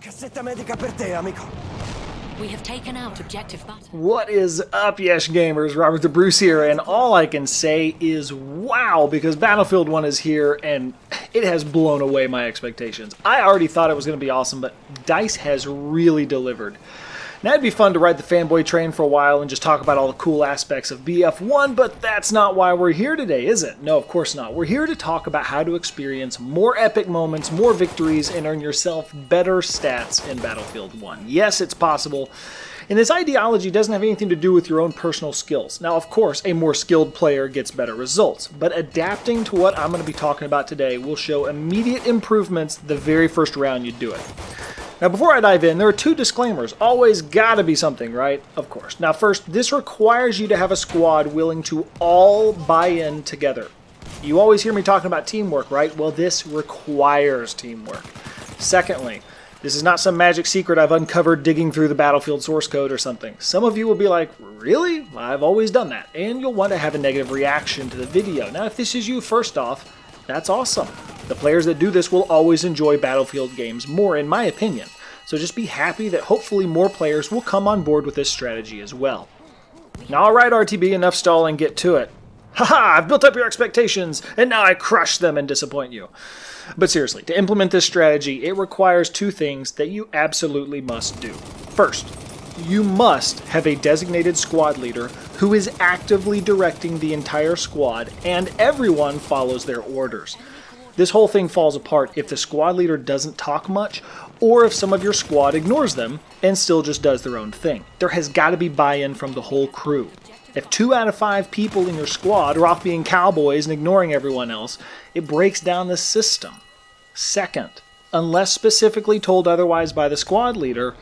Cassetta medica per te, amico. We have taken out objective butter. What is up, YeshGamers? Robert the Bruce here, and all I can say is wow, because Battlefield 1 is here, and it has blown away my expectations. I already thought it was going to be awesome, but DICE has really delivered. Now, it'd be fun to ride the fanboy train for a while and just talk about all the cool aspects of BF1, but that's not why we're here today, is it? No, of course not. We're here to talk about how to experience more epic moments, more victories, and earn yourself better stats in Battlefield 1. Yes, it's possible. And this ideology doesn't have anything to do with your own personal skills. Now, of course, a more skilled player gets better results, but adapting to what I'm going to be talking about today will show immediate improvements the very first round you do it. Now, before I dive in, there are two disclaimers. Always gotta be something, right? Of course. Now, first, this requires you to have a squad willing to all buy in together. You always hear me talking about teamwork, right? Well, this requires teamwork. Secondly, this is not some magic secret I've uncovered digging through the Battlefield source code or something. Some of you will be like, really? I've always done that. And you'll want to have a negative reaction to the video. Now, if this is you, first off, that's awesome. The players that do this will always enjoy Battlefield games more, in my opinion. So just be happy that hopefully more players will come on board with this strategy as well. Now, alright RTB, enough stalling, get to it. Haha, I've built up your expectations, and now I crush them and disappoint you. But seriously, to implement this strategy, it requires two things that you absolutely must do. First, you must have a designated squad leader who is actively directing the entire squad, and everyone follows their orders. This whole thing falls apart if the squad leader doesn't talk much, or if some of your squad ignores them and still just does their own thing. There has got to be buy-in from the whole crew. If 2 out of 5 people in your squad are off being cowboys and ignoring everyone else, it breaks down the system. Second, unless specifically told otherwise by the squad leader,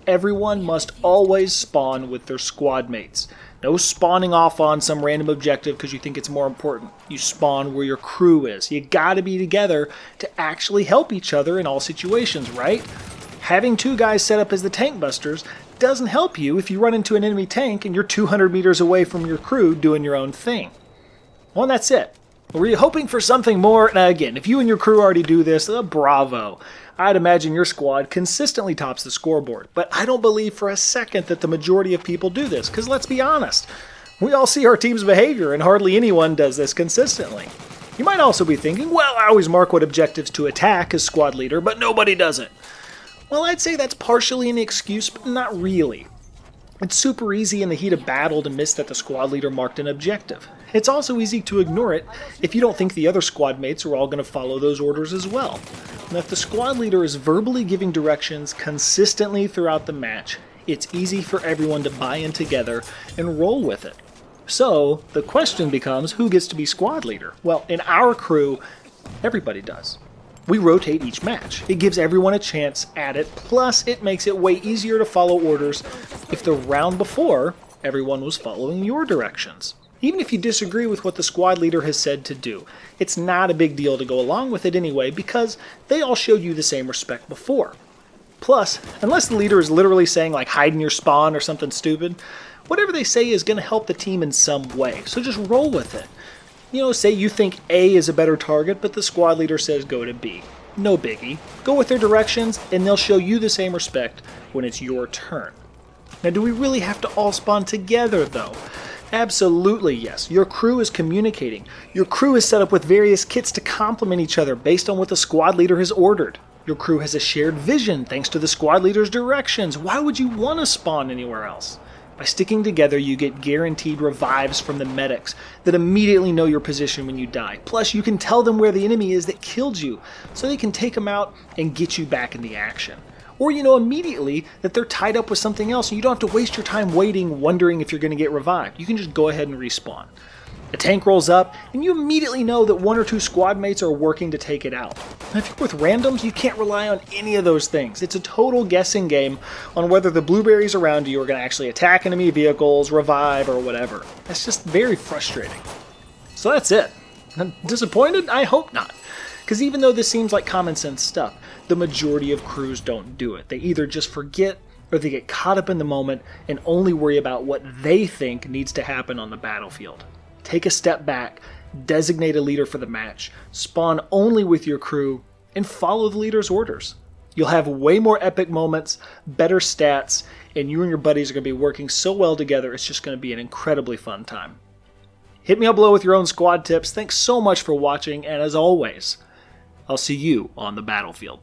everyone must always spawn with their squad mates. No spawning off on some random objective because you think it's more important. You spawn where your crew is. You gotta be together to actually help each other in all situations, right? Having 2 guys set up as the tank busters doesn't help you if you run into an enemy tank and you're 200 meters away from your crew doing your own thing. Well, that's it. Were you hoping for something more? Now again, if you and your crew already do this, bravo. I'd imagine your squad consistently tops the scoreboard, but I don't believe for a second that the majority of people do this, because let's be honest, we all see our team's behavior and hardly anyone does this consistently. You might also be thinking, well, I always mark what objectives to attack as squad leader, but nobody does it. Well, I'd say that's partially an excuse, but not really. It's super easy in the heat of battle to miss that the squad leader marked an objective. It's also easy to ignore it if you don't think the other squad mates are all going to follow those orders as well. Now, if the squad leader is verbally giving directions consistently throughout the match, it's easy for everyone to buy in together and roll with it. So, the question becomes, who gets to be squad leader? Well, in our crew, everybody does. We rotate each match. It gives everyone a chance at it, plus it makes it way easier to follow orders if the round before, everyone was following your directions. Even if you disagree with what the squad leader has said to do, it's not a big deal to go along with it anyway because they all showed you the same respect before. Plus, unless the leader is literally saying like hide in your spawn or something stupid, whatever they say is going to help the team in some way, so just roll with it. You know, say you think A is a better target, but the squad leader says go to B. No biggie. Go with their directions, and they'll show you the same respect when it's your turn. Now, do we really have to all spawn together, though? Absolutely yes. Your crew is communicating. Your crew is set up with various kits to complement each other based on what the squad leader has ordered. Your crew has a shared vision thanks to the squad leader's directions. Why would you want to spawn anywhere else? By sticking together, you get guaranteed revives from the medics that immediately know your position when you die. Plus, you can tell them where the enemy is that killed you, so they can take them out and get you back in the action. Or you know immediately that they're tied up with something else and you don't have to waste your time waiting, wondering if you're going to get revived. You can just go ahead and respawn. A tank rolls up and you immediately know that 1 or 2 squad mates are working to take it out. Now, if you're with randoms, you can't rely on any of those things. It's a total guessing game on whether the blueberries around you are going to actually attack enemy vehicles, revive, or whatever. That's just very frustrating. So that's it. Disappointed? I hope not. Because even though this seems like common sense stuff, the majority of crews don't do it. They either just forget or they get caught up in the moment and only worry about what they think needs to happen on the battlefield. Take a step back, designate a leader for the match, spawn only with your crew, and follow the leader's orders. You'll have way more epic moments, better stats, and you and your buddies are going to be working so well together, it's just going to be an incredibly fun time. Hit me up below with your own squad tips. Thanks so much for watching, and as always, I'll see you on the battlefield.